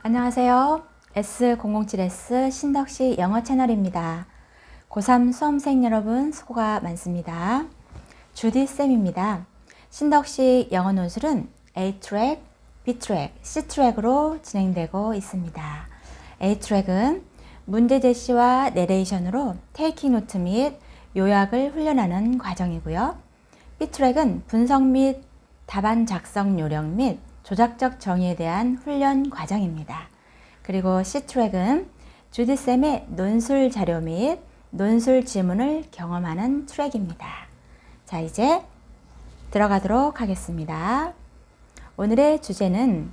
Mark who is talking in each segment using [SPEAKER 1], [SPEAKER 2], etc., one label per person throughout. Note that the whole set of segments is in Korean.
[SPEAKER 1] 안녕하세요. S007S 신덕시 영어 채널입니다. 고3 수험생 여러분 수고가 많습니다. 주디쌤입니다. 신덕시 영어 논술은 A트랙, B트랙, C트랙으로 진행되고 있습니다. A트랙은 문제 제시와 내레이션으로 테이킹 노트 및 요약을 훈련하는 과정이고요. B트랙은 분석 및 답안 작성 요령 및 조작적 정의에 대한 훈련 과정입니다. 그리고 C트랙은 주디쌤의 논술 자료 및 논술 지문을 경험하는 트랙입니다. 자, 이제 들어가도록 하겠습니다. 오늘의 주제는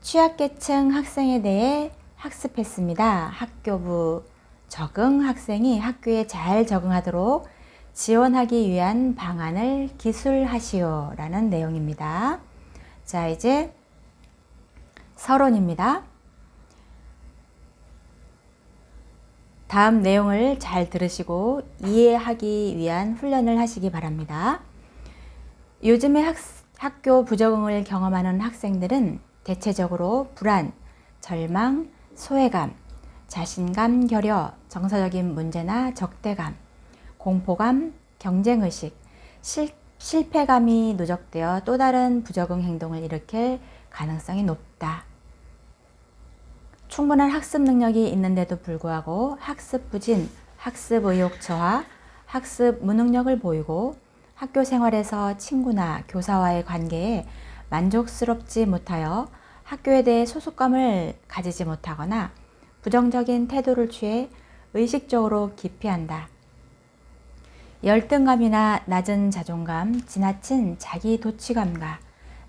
[SPEAKER 1] 취약계층 학생에 대해 학습했습니다. 학교부 적응 학생이 학교에 잘 적응하도록 지원하기 위한 방안을 기술하시오 라는 내용입니다. 자, 이제 서론입니다. 다음 내용을 잘 들으시고 이해하기 위한 훈련을 하시기 바랍니다. 요즘에 학교 부적응을 경험하는 학생들은 대체적으로 불안, 절망, 소외감, 자신감 결여, 정서적인 문제나 적대감, 공포감, 경쟁의식, 실패감이 누적되어 또 다른 부적응 행동을 일으킬 가능성이 높다. 충분한 학습 능력이 있는데도 불구하고 학습 부진, 학습 의욕 저하, 학습 무능력을 보이고 학교 생활에서 친구나 교사와의 관계에 만족스럽지 못하여 학교에 대해 소속감을 가지지 못하거나 부정적인 태도를 취해 의식적으로 기피한다. 열등감이나 낮은 자존감, 지나친 자기 도취감과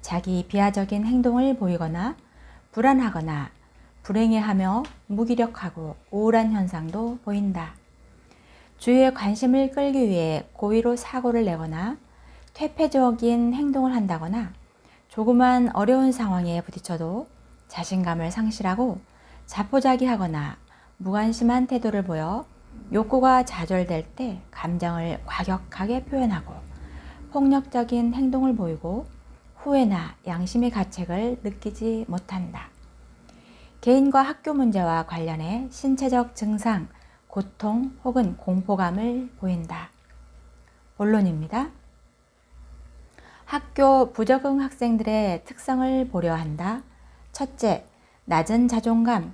[SPEAKER 1] 자기 비하적인 행동을 보이거나 불안하거나 불행해하며 무기력하고 우울한 현상도 보인다. 주위의 관심을 끌기 위해 고의로 사고를 내거나 퇴폐적인 행동을 한다거나 조그만 어려운 상황에 부딪혀도 자신감을 상실하고 자포자기하거나 무관심한 태도를 보여 욕구가 좌절될 때 감정을 과격하게 표현하고 폭력적인 행동을 보이고 후회나 양심의 가책을 느끼지 못한다. 개인과 학교 문제와 관련해 신체적 증상, 고통 혹은 공포감을 보인다. 본론입니다. 학교 부적응 학생들의 특성을 보려 한다. 첫째, 낮은 자존감.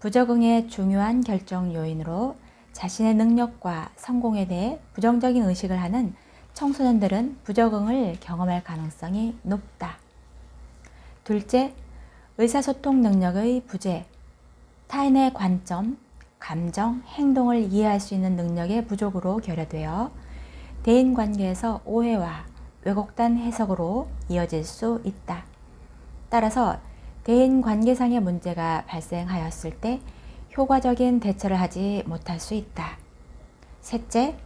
[SPEAKER 1] 부적응의 중요한 결정 요인으로 자신의 능력과 성공에 대해 부정적인 의식을 하는 청소년들은 부적응을 경험할 가능성이 높다. 둘째, 의사소통 능력의 부재. 타인의 관점, 감정, 행동을 이해할 수 있는 능력의 부족으로 결여되어 대인관계에서 오해와 왜곡된 해석으로 이어질 수 있다. 따라서 대인관계상의 문제가 발생하였을 때 효과적인 대처를 하지 못할 수 있다. 셋째,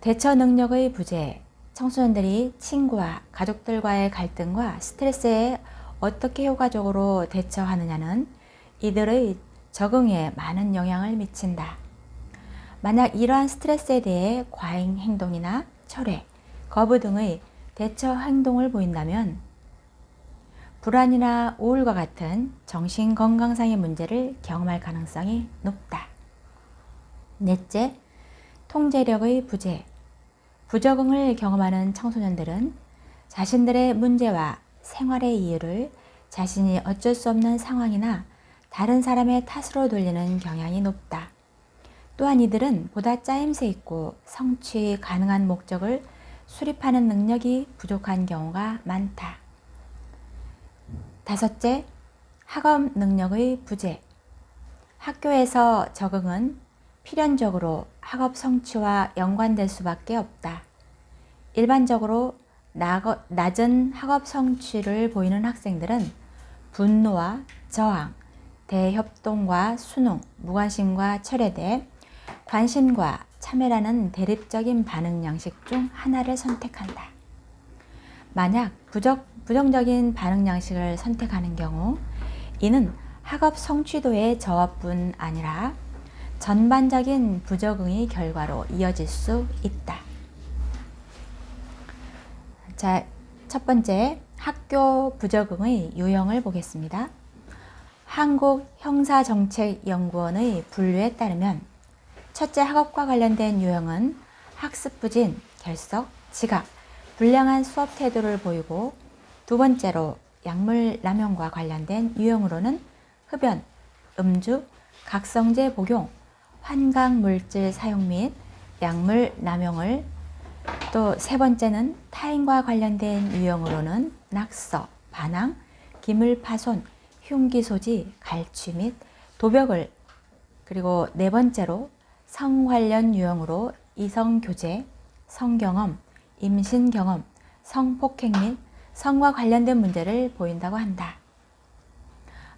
[SPEAKER 1] 대처 능력의 부재. 청소년들이 친구와 가족들과의 갈등과 스트레스에 어떻게 효과적으로 대처하느냐는 이들의 적응에 많은 영향을 미친다. 만약 이러한 스트레스에 대해 과잉 행동이나 철회, 거부 등의 대처 행동을 보인다면 불안이나 우울과 같은 정신건강상의 문제를 경험할 가능성이 높다. 넷째, 통제력의 부재. 부적응을 경험하는 청소년들은 자신들의 문제와 생활의 이유를 자신이 어쩔 수 없는 상황이나 다른 사람의 탓으로 돌리는 경향이 높다. 또한 이들은 보다 짜임새 있고 성취 가능한 목적을 수립하는 능력이 부족한 경우가 많다. 다섯째, 학업 능력의 부재. 학교에서 적응은 필연적으로 학업 성취와 연관될 수밖에 없다. 일반적으로 낮은 학업 성취를 보이는 학생들은 분노와 저항, 대협동과 순응, 무관심과 철회돼 관심과 참여라는 대립적인 반응 양식 중 하나를 선택한다. 만약 부정적인 반응 양식을 선택하는 경우 이는 학업 성취도의 저하뿐 아니라 전반적인 부적응의 결과로 이어질 수 있다. 자, 첫 번째, 학교 부적응의 유형을 보겠습니다. 한국형사정책연구원의 분류에 따르면 첫째, 학업과 관련된 유형은 학습 부진, 결석, 지각, 불량한 수업 태도를 보이고, 두 번째로 약물 남용과 관련된 유형으로는 흡연, 음주, 각성제 복용, 환각 물질 사용 및 약물 남용을, 또 세 번째는 타인과 관련된 유형으로는 낙서, 반항, 기물 파손, 흉기 소지, 갈취 및 도벽을, 그리고 네 번째로 성 관련 유형으로 이성 교제, 성경험, 임신 경험, 성폭행 및 성과 관련된 문제를 보인다고 한다.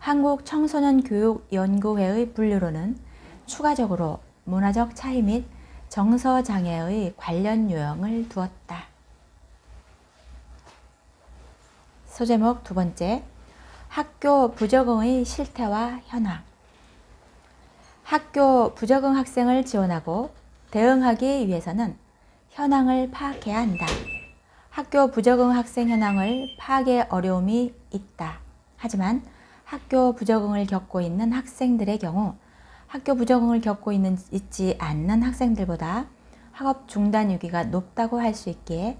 [SPEAKER 1] 한국청소년교육연구회의 분류로는 추가적으로 문화적 차이 및 정서장애의 관련 유형을 두었다. 소제목 두 번째, 학교 부적응의 실태와 현황. 학교 부적응 학생을 지원하고 대응하기 위해서는 현황을 파악해야 한다. 학교 부적응 학생 현황을 파악에 어려움이 있다. 하지만 학교 부적응을 겪고 있는 학생들의 경우 학교 부적응을 겪고 있지 않는 학생들보다 학업 중단 위기가 높다고 할 수 있기에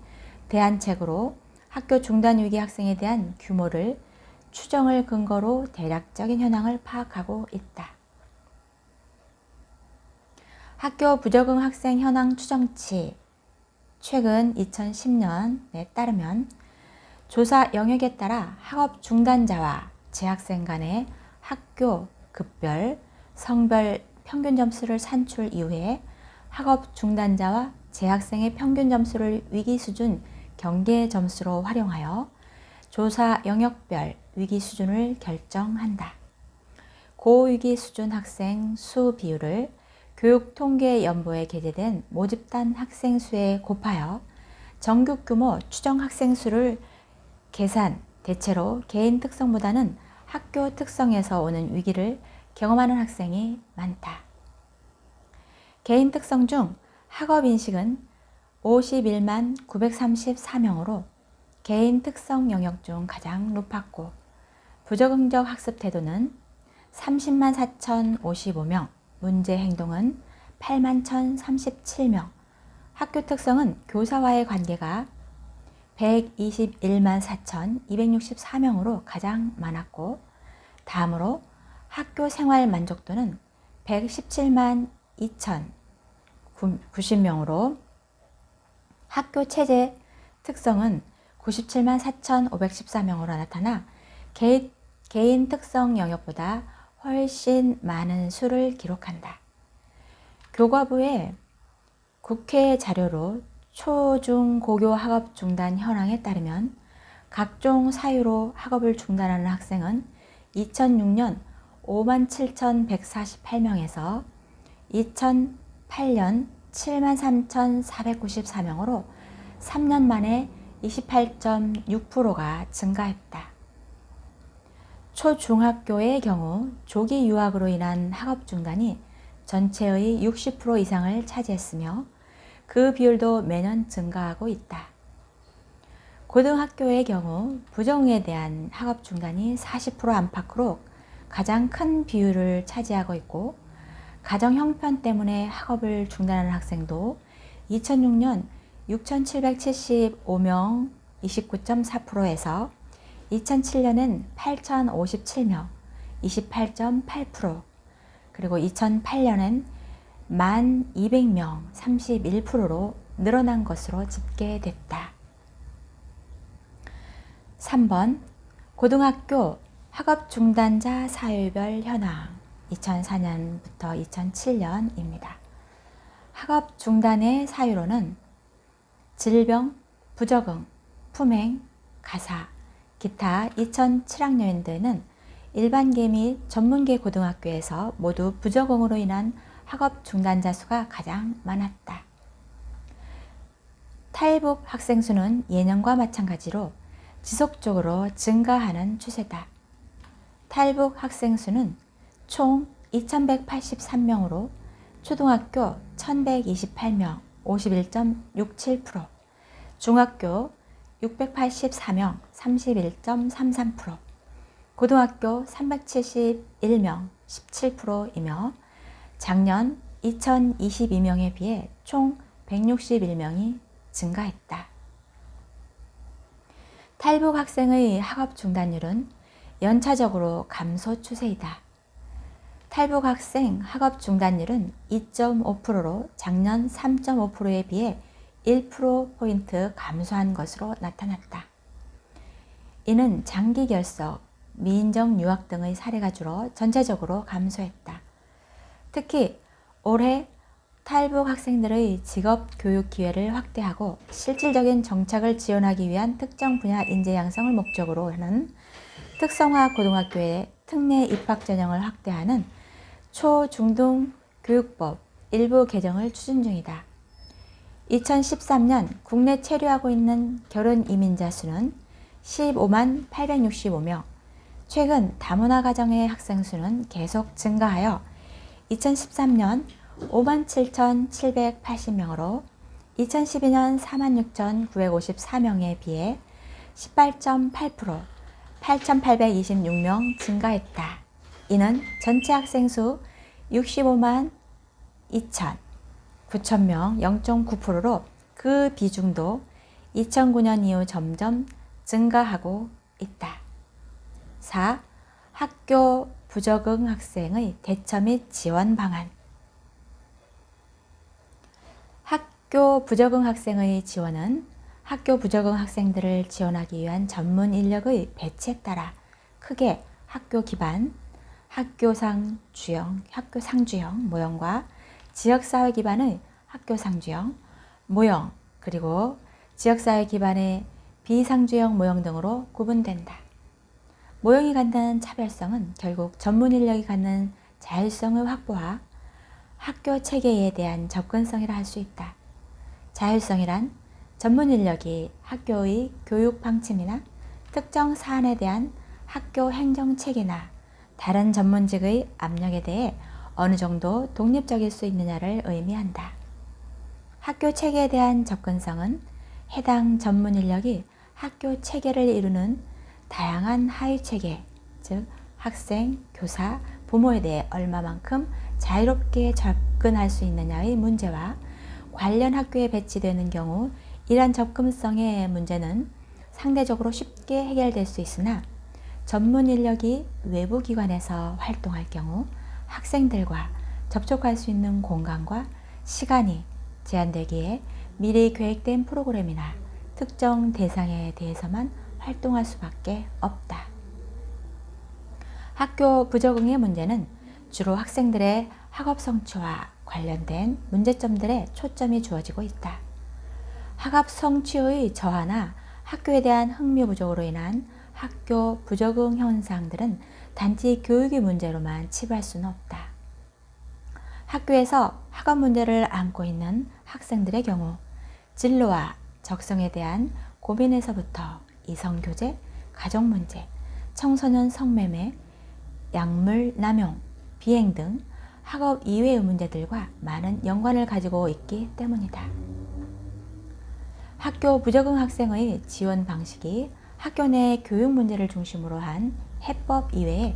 [SPEAKER 1] 대안책으로 학교 중단 위기 학생에 대한 규모를 추정을 근거로 대략적인 현황을 파악하고 있다. 학교 부적응 학생 현황 추정치 최근 2010년에 따르면 조사 영역에 따라 학업 중단자와 재학생 간의 학교 급별, 성별 평균 점수를 산출 이후에 학업 중단자와 재학생의 평균 점수를 위기 수준 경계 점수로 활용하여 조사 영역별 위기 수준을 결정한다. 고위기 수준 학생 수 비율을 교육통계연부에 게재된 모집단 학생 수에 곱하여 전국 규모 추정 학생 수를 계산, 대체로 개인 특성보다는 학교 특성에서 오는 위기를 경험하는 학생이 많다. 개인 특성 중 학업 인식은 51만 934명으로 개인 특성 영역 중 가장 높았고, 부적응적 학습 태도는 30만 4,055명, 문제 행동은 8만 1,037명, 학교 특성은 교사와의 관계가 121만 4,264명으로 가장 많았고, 다음으로 학교 생활 만족도는 117만 2,090명으로 학교 체제 특성은 97만 4,514명으로 나타나 개인 특성 영역보다 훨씬 많은 수를 기록한다. 교과부의 국회 자료로 초, 중, 고교 학업 중단 현황에 따르면 각종 사유로 학업을 중단하는 학생은 2006년 57,148명에서 2008년 73,494명으로 3년 만에 28.6%가 증가했다. 초중학교의 경우 조기 유학으로 인한 학업 중단이 전체의 60% 이상을 차지했으며 그 비율도 매년 증가하고 있다. 고등학교의 경우 부정에 대한 학업 중단이 40% 안팎으로 가장 큰 비율을 차지하고 있고, 가정 형편 때문에 학업을 중단하는 학생도 2006년 6,775명 29.4%에서 2007년엔 8,057명 28.8%, 그리고 2008년엔 1,200명 31%로 늘어난 것으로 집계됐다. 3번 고등학교 학업 중단자 사유별 현황 2004년부터 2007년입니다. 학업 중단의 사유로는 질병, 부적응, 품행, 가사, 기타 2007학년도에는 일반계 및 전문계 고등학교에서 모두 부적응으로 인한 학업 중단자 수가 가장 많았다. 탈북 학생 수는 예년과 마찬가지로 지속적으로 증가하는 추세다. 탈북 학생 수는 총 2,183명으로 초등학교 1,128명 51.67%, 중학교 684명 31.33%, 고등학교 371명 17%이며 작년 2022명에 비해 총 161명이 증가했다. 탈북 학생의 학업 중단율은 연차적으로 감소 추세이다. 탈북 학생 학업 중단율은 2.5%로 작년 3.5%에 비해 1%포인트 감소한 것으로 나타났다. 이는 장기 결석, 미인정 유학 등의 사례가 줄어 전체적으로 감소했다. 특히 올해 탈북 학생들의 직업 교육 기회를 확대하고 실질적인 정착을 지원하기 위한 특정 분야 인재 양성을 목적으로 하는 특성화 고등학교의 특례 입학 전형을 확대하는 초중등 교육법 일부 개정을 추진 중이다. 2013년 국내 체류하고 있는 결혼 이민자 수는 15만 865명, 최근 다문화 가정의 학생 수는 계속 증가하여 2013년 57,780명으로 2012년 46,954명에 비해 18.8%, 8,826명 증가했다. 이는 전체 학생 수 65만 2,900명 0.9%로 그 비중도 2009년 이후 점점 증가하고 있다. 4. 학교 부적응 학생의 대처 및 지원 방안. 학교 부적응 학생의 지원은 학교 부적응 학생들을 지원하기 위한 전문 인력의 배치에 따라 크게 학교 기반, 학교상 주형 모형과 지역사회 기반의 학교상주형 모형, 그리고 지역사회 기반의 비상주형 모형 등으로 구분된다. 모형이 갖는 차별성은 결국 전문 인력이 갖는 자율성의 확보와 학교 체계에 대한 접근성이라 할 수 있다. 자율성이란 전문 인력이 학교의 교육 방침이나 특정 사안에 대한 학교 행정 체계나 다른 전문직의 압력에 대해 어느 정도 독립적일 수 있느냐를 의미한다. 학교 체계에 대한 접근성은 해당 전문 인력이 학교 체계를 이루는 다양한 하위 체계, 즉 학생, 교사, 부모에 대해 얼마만큼 자유롭게 접근할 수 있느냐의 문제와 관련 학교에 배치되는 경우 이러한 접근성의 문제는 상대적으로 쉽게 해결될 수 있으나 전문 인력이 외부 기관에서 활동할 경우 학생들과 접촉할 수 있는 공간과 시간이 제한되기에 미리 계획된 프로그램이나 특정 대상에 대해서만 활동할 수밖에 없다. 학교 부적응의 문제는 주로 학생들의 학업 성취와 관련된 문제점들에 초점이 주어지고 있다. 학업 성취의 저하나 학교에 대한 흥미 부족으로 인한 학교 부적응 현상들은 단지 교육의 문제로만 치부할 수는 없다. 학교에서 학업 문제를 안고 있는 학생들의 경우 진로와 적성에 대한 고민에서부터 이성교제, 가정문제, 청소년 성매매, 약물 남용, 비행 등 학업 이외의 문제들과 많은 연관을 가지고 있기 때문이다. 학교 부적응 학생의 지원 방식이 학교 내 교육 문제를 중심으로 한 해법 이외에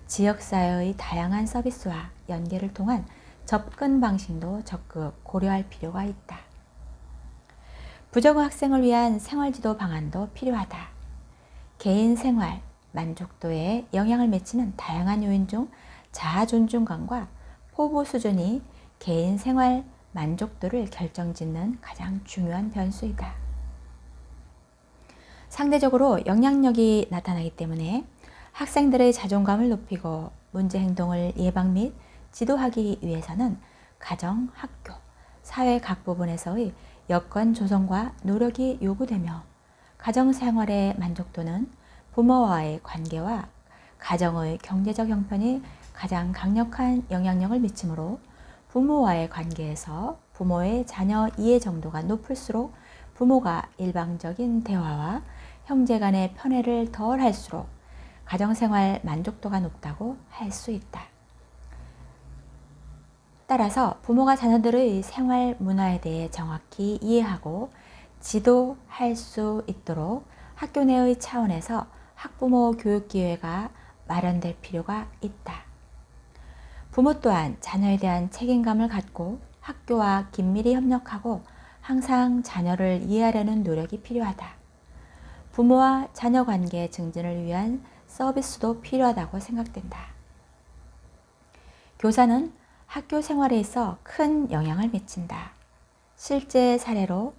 [SPEAKER 1] 지역사회의 다양한 서비스와 연계를 통한 접근 방식도 적극 고려할 필요가 있다. 부적응 학생을 위한 생활지도 방안도 필요하다. 개인 생활 만족도에 영향을 미치는 다양한 요인 중 자아 존중감과 포부 수준이 개인 생활 만족도를 결정짓는 가장 중요한 변수이다. 상대적으로 영향력이 나타나기 때문에 학생들의 자존감을 높이고 문제 행동을 예방 및 지도하기 위해서는 가정, 학교, 사회 각 부분에서의 여건 조성과 노력이 요구되며 가정생활의 만족도는 부모와의 관계와 가정의 경제적 형편이 가장 강력한 영향력을 미치므로 부모와의 관계에서 부모의 자녀 이해 정도가 높을수록 부모가 일방적인 대화와 형제 간의 편애를 덜 할수록 가정생활 만족도가 높다고 할 수 있다. 따라서 부모가 자녀들의 생활 문화에 대해 정확히 이해하고 지도할 수 있도록 학교 내의 차원에서 학부모 교육 기회가 마련될 필요가 있다. 부모 또한 자녀에 대한 책임감을 갖고 학교와 긴밀히 협력하고 항상 자녀를 이해하려는 노력이 필요하다. 부모와 자녀 관계 증진을 위한 서비스도 필요하다고 생각된다. 교사는 학교 생활에 있어 큰 영향을 미친다. 실제 사례로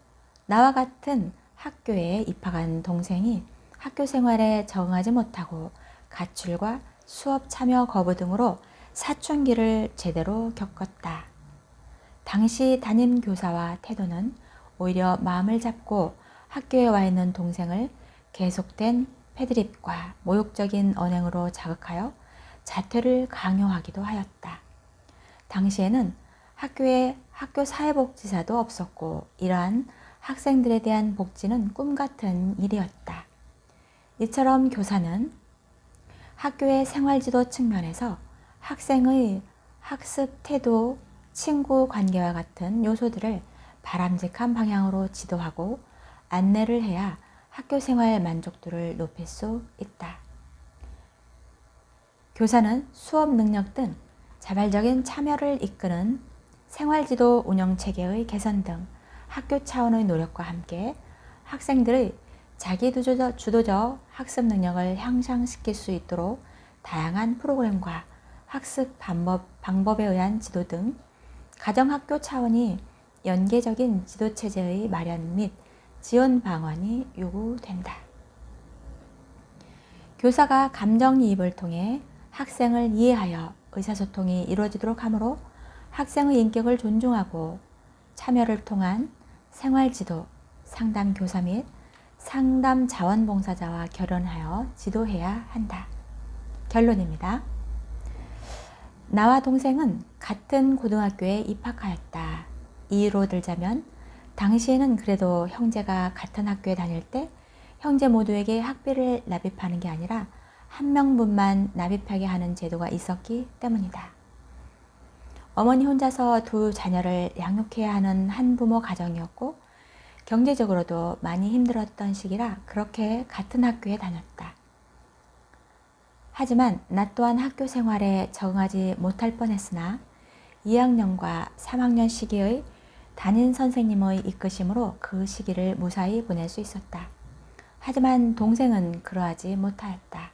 [SPEAKER 1] 나와 같은 학교에 입학한 동생이 학교 생활에 적응하지 못하고 가출과 수업 참여 거부 등으로 사춘기를 제대로 겪었다. 당시 담임 교사와 태도는 오히려 마음을 잡고 학교에 와 있는 동생을 계속된 패드립과 모욕적인 언행으로 자극하여 자퇴를 강요하기도 하였다. 당시에는 학교에 학교 사회복지사도 없었고 이러한 학생들에 대한 복지는 꿈같은 일이었다. 이처럼 교사는 학교의 생활지도 측면에서 학생의 학습 태도, 친구 관계와 같은 요소들을 바람직한 방향으로 지도하고 안내를 해야 학교 생활 만족도를 높일 수 있다. 교사는 수업 능력 등 자발적인 참여를 이끄는 생활지도 운영 체계의 개선 등 학교 차원의 노력과 함께 학생들의 자기주도적 학습 능력을 향상시킬 수 있도록 다양한 프로그램과 학습 방법에 의한 지도 등 가정학교 차원이 연계적인 지도체제의 마련 및 지원 방안이 요구된다. 교사가 감정이입을 통해 학생을 이해하여 의사소통이 이루어지도록 하므로 학생의 인격을 존중하고 참여를 통한 생활지도, 상담교사 및 상담 자원봉사자와 결연하여 지도해야 한다. 결론입니다. 나와 동생은 같은 고등학교에 입학하였다. 이유로 들자면 당시에는 그래도 형제가 같은 학교에 다닐 때 형제 모두에게 학비를 납입하는 게 아니라 한 명분만 납입하게 하는 제도가 있었기 때문이다. 어머니 혼자서 두 자녀를 양육해야 하는 한부모 가정이었고 경제적으로도 많이 힘들었던 시기라 그렇게 같은 학교에 다녔다. 하지만 나 또한 학교 생활에 적응하지 못할 뻔했으나 2학년과 3학년 시기의 담임 선생님의 이끄심으로 그 시기를 무사히 보낼 수 있었다. 하지만 동생은 그러하지 못하였다.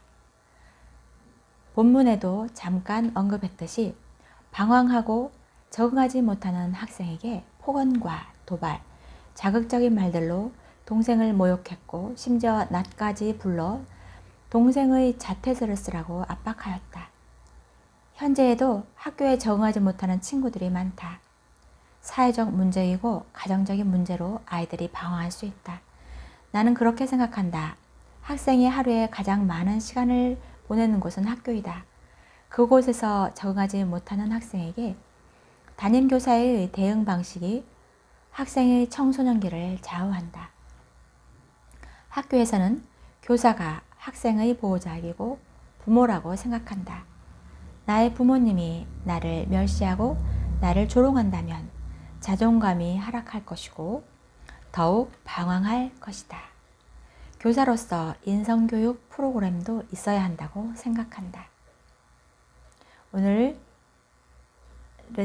[SPEAKER 1] 본문에도 잠깐 언급했듯이 방황하고 적응하지 못하는 학생에게 폭언과 도발, 자극적인 말들로 동생을 모욕했고 심지어 낯까지 불러 동생의 자퇴서를 쓰라고 압박하였다. 현재에도 학교에 적응하지 못하는 친구들이 많다. 사회적 문제이고 가정적인 문제로 아이들이 방황할 수 있다. 나는 그렇게 생각한다. 학생이 하루에 가장 많은 시간을 보내는 곳은 학교이다. 그곳에서 적응하지 못하는 학생에게 담임교사의 대응 방식이 학생의 청소년기를 좌우한다. 학교에서는 교사가 학생의 보호자이고 부모라고 생각한다. 나의 부모님이 나를 멸시하고 나를 조롱한다면 자존감이 하락할 것이고 더욱 방황할 것이다. 교사로서 인성교육 프로그램도 있어야 한다고 생각한다. 오늘은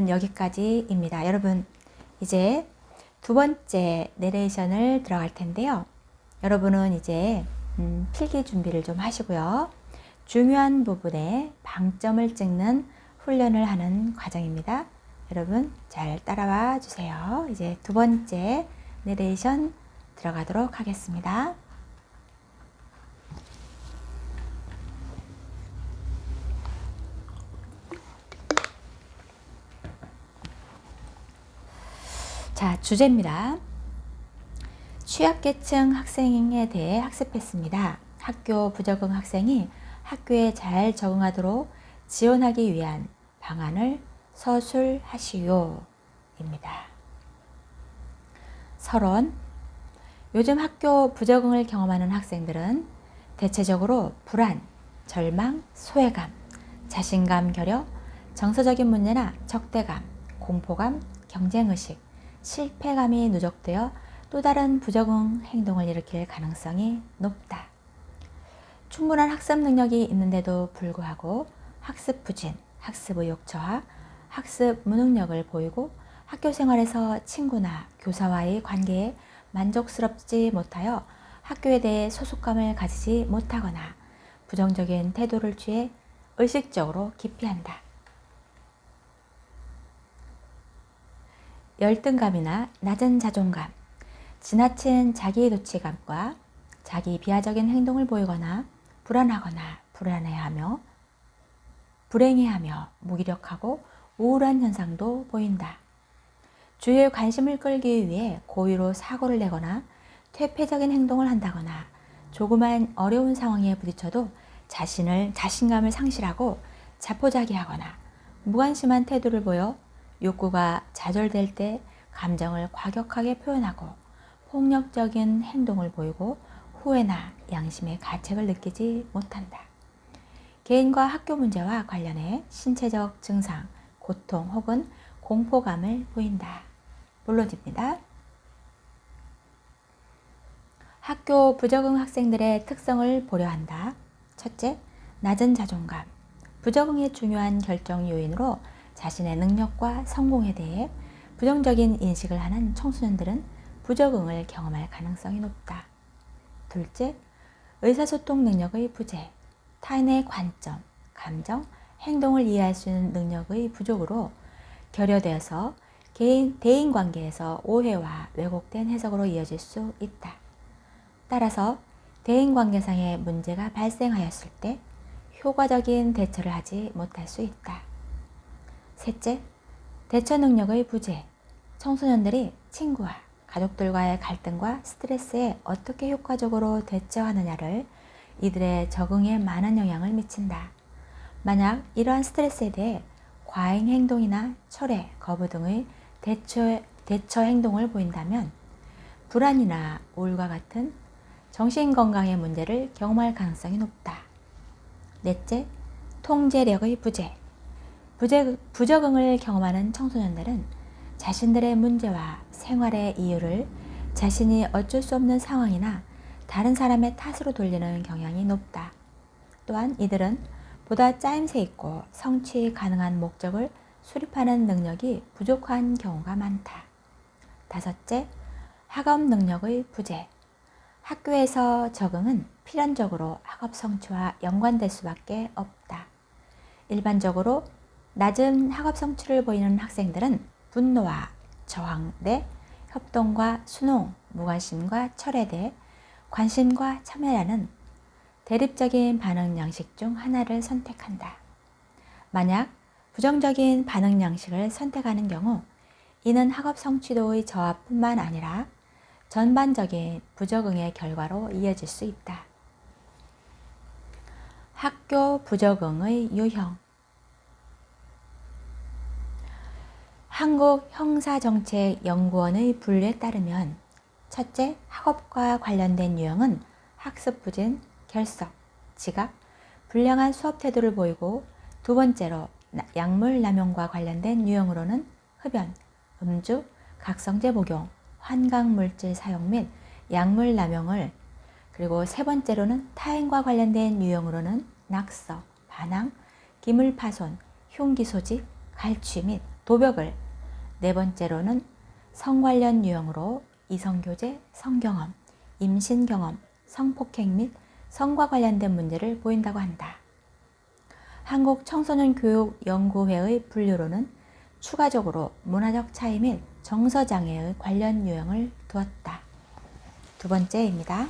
[SPEAKER 1] 여기까지입니다. 여러분, 이제 두 번째 내레이션을 들어갈 텐데요. 여러분은 이제 필기 준비를 좀 하시고요. 중요한 부분에 방점을 찍는 훈련을 하는 과정입니다. 여러분 잘 따라와 주세요. 이제 두 번째 내레이션 들어가도록 하겠습니다. 자, 주제입니다. 취약계층 학생에 대해 학습했습니다. 학교 부적응 학생이 학교에 잘 적응하도록 지원하기 위한 방안을 서술하시오 입니다. 서론. 요즘 학교 부적응을 경험하는 학생들은 대체적으로 불안, 절망, 소외감, 자신감 결여, 정서적인 문제나 적대감, 공포감, 경쟁의식, 실패감이 누적되어 또 다른 부적응 행동을 일으킬 가능성이 높다. 충분한 학습 능력이 있는데도 불구하고 학습 부진, 학습 의욕 저하, 학습 무능력을 보이고 학교 생활에서 친구나 교사와의 관계에 만족스럽지 못하여 학교에 대해 소속감을 가지지 못하거나 부정적인 태도를 취해 의식적으로 기피한다. 열등감이나 낮은 자존감, 지나친 자기도취감과 자기 비하적인 행동을 보이거나 불안하거나 불안해하며 불행해하며 무기력하고 우울한 현상도 보인다. 주위의 관심을 끌기 위해 고의로 사고를 내거나 퇴폐적인 행동을 한다거나 조그만 어려운 상황에 부딪혀도 자신감을 상실하고 자포자기하거나 무관심한 태도를 보여 욕구가 좌절될 때 감정을 과격하게 표현하고 폭력적인 행동을 보이고 후회나 양심의 가책을 느끼지 못한다. 개인과 학교 문제와 관련해 신체적 증상, 고통 혹은 공포감을 보인다. 본론입니다. 학교 부적응 학생들의 특성을 보려 한다. 첫째, 낮은 자존감. 부적응의 중요한 결정 요인으로 자신의 능력과 성공에 대해 부정적인 인식을 하는 청소년들은 부적응을 경험할 가능성이 높다. 둘째, 의사소통 능력의 부재. 타인의 관점, 감정, 행동을 이해할 수 있는 능력의 부족으로 결여되어서 대인관계에서 오해와 왜곡된 해석으로 이어질 수 있다. 따라서 대인관계상의 문제가 발생하였을 때 효과적인 대처를 하지 못할 수 있다. 셋째, 대처 능력의 부재. 청소년들이 친구와 가족들과의 갈등과 스트레스에 어떻게 효과적으로 대처하느냐를 이들의 적응에 많은 영향을 미친다. 만약 이러한 스트레스에 대해 과잉 행동이나 철회, 거부 등의 대처 행동을 보인다면 불안이나 우울과 같은 정신건강의 문제를 경험할 가능성이 높다. 넷째, 통제력의 부재. 부적응을 경험하는 청소년들은 자신들의 문제와 생활의 이유를 자신이 어쩔 수 없는 상황이나 다른 사람의 탓으로 돌리는 경향이 높다. 또한 이들은 보다 짜임새 있고 성취 가능한 목적을 수립하는 능력이 부족한 경우가 많다. 다섯째, 학업 능력의 부재. 학교에서 적응은 필연적으로 학업 성취와 연관될 수밖에 없다. 일반적으로 낮은 학업 성취를 보이는 학생들은 분노와 저항 대 협동과 순옹, 무관심과 철회 대 관심과 참여라는 대립적인 반응 양식 중 하나를 선택한다. 만약 부정적인 반응 양식을 선택하는 경우 이는 학업 성취도의 저하뿐만 아니라 전반적인 부적응의 결과로 이어질 수 있다. 학교 부적응의 유형. 한국형사정책연구원의 분류에 따르면 첫째, 학업과 관련된 유형은 학습 부진, 결석, 지각, 불량한 수업 태도를 보이고 두 번째로 약물 남용과 관련된 유형으로는 흡연, 음주, 각성제 복용, 환각물질 사용 및 약물 남용을 그리고 세 번째로는 타인과 관련된 유형으로는 낙서, 반항, 기물파손, 흉기 소지, 갈취 및 도벽을 네 번째로는 성 관련 유형으로 이성교제, 성경험, 임신경험, 성폭행 및 성과 관련된 문제를 보인다고 한다. 한국청소년교육연구회의 분류로는 추가적으로 문화적 차이 및 정서장애의 관련 유형을 두었다. 두 번째입니다.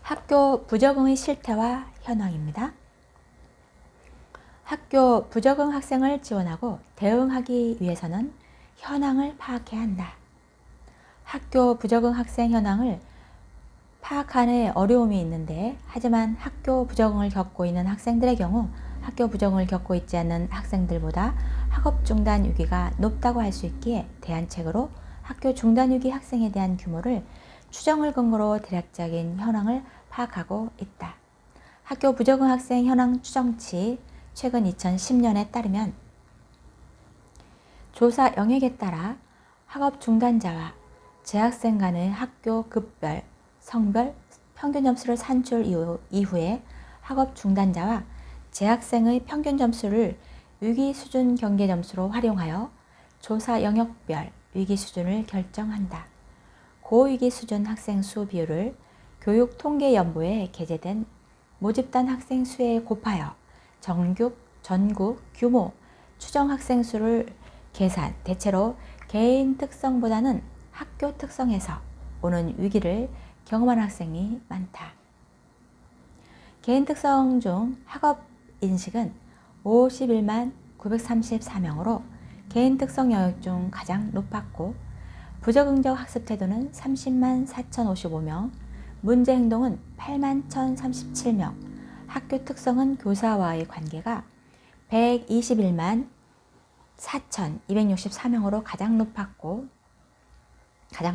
[SPEAKER 1] 학교 부적응의 실태와 현황입니다. 학교 부적응 학생을 지원하고 대응하기 위해서는 현황을 파악해야 한다. 학교 부적응 학생 현황을 파악하는 어려움이 있는데 하지만 학교 부적응을 겪고 있는 학생들의 경우 학교 부적응을 겪고 있지 않는 학생들보다 학업 중단 위기가 높다고 할 수 있기에 대안책으로 학교 중단 위기 학생에 대한 규모를 추정을 근거로 대략적인 현황을 파악하고 있다. 학교 부적응 학생 현황 추정치 최근 2010년에 따르면 조사 영역에 따라 학업 중단자와 재학생 간의 학교 급별, 성별, 평균 점수를 산출 이후에 학업 중단자와 재학생의 평균 점수를 위기 수준 경계 점수로 활용하여 조사 영역별 위기 수준을 결정한다. 고위기 수준 학생 수 비율을 교육통계연부에 게재된 모집단 학생 수에 곱하여 전국 규모 추정 학생 수를 계산, 대체로 개인 특성보다는 학교 특성에서 오는 위기를 경험한 학생이 많다. 개인 특성 중 학업 인식은 51만 934명으로 개인 특성 영역 중 가장 높았고, 부적응적 학습 태도는 30만 4,055명, 문제 행동은 8만 1,037명, 학교 특성은 교사와의 관계가 121만 4,264명으로 가장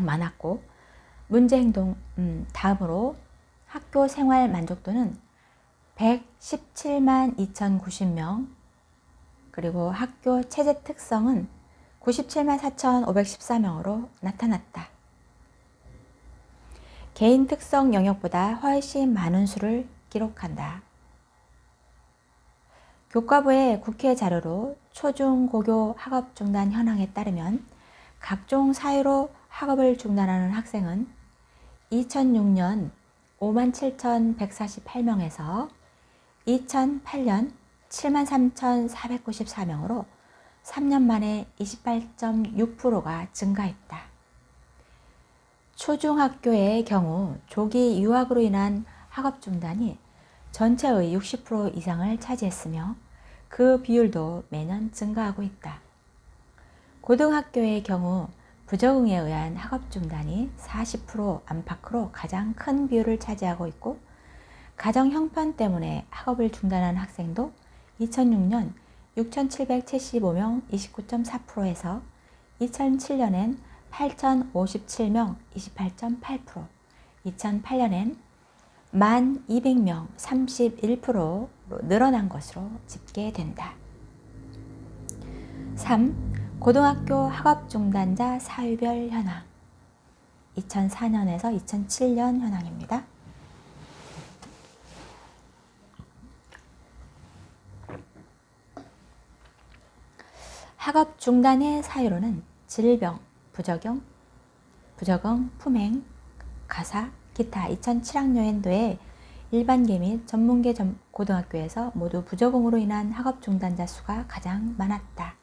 [SPEAKER 1] 많았고, 문제 행동 다음으로 학교 생활 만족도는 117만 2,090명, 그리고 학교 체제 특성은 97만 4,514명으로 나타났다. 개인 특성 영역보다 훨씬 많은 수를 기록한다. 교과부의 국회 자료로 초중고교 학업 중단 현황에 따르면 각종 사유로 학업을 중단하는 학생은 2006년 57,148명에서 2008년 73,494명으로 3년 만에 28.6%가 증가했다. 초중학교의 경우 조기 유학으로 인한 학업 중단이 전체의 60% 이상을 차지했으며 그 비율도 매년 증가하고 있다. 고등학교의 경우 부적응에 의한 학업 중단이 40% 안팎으로 가장 큰 비율을 차지하고 있고, 가정 형편 때문에 학업을 중단한 학생도 2006년 6,775명 29.4%에서 2007년엔 8,057명 28.8%, 2008년엔 1,200명 31%로 늘어난 것으로 집계된다. 3. 고등학교 학업 중단자 사유별 현황. 2004년에서 2007년 현황입니다. 학업 중단의 사유로는 질병, 부적응, 품행, 가사, 기타 2007학년도에 일반계 및 전문계 고등학교에서 모두 부적응으로 인한 학업 중단자 수가 가장 많았다.